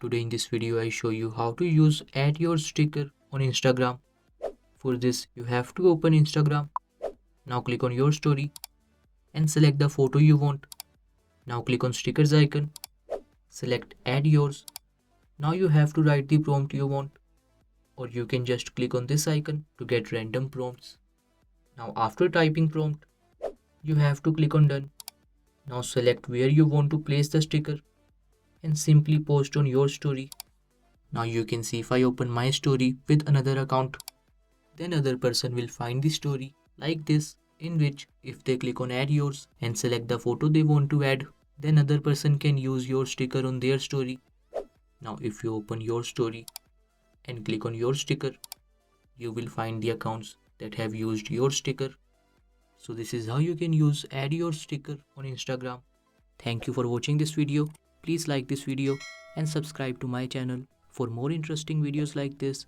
Today in this video I show you how to use add your sticker on Instagram. For this you have to open Instagram. Now click on your story and select the photo you want. Now click on stickers icon. Select add yours. Now you have to write the prompt you want, or you can just click on this icon to get random prompts. Now after typing prompt, you have to click on done. Now select where you want to place the sticker and simply post on your story. Now you can see if I open my story with another account, then other person will find the story like this, in which if they click on add yours and select the photo they want to add, then other person can use your sticker on their story. Now if you open your story and click on your sticker, you will find the accounts that have used your sticker. So this is how you can use add your sticker on Instagram. Thank you for watching this video. Please like this video and subscribe to my channel for more interesting videos like this.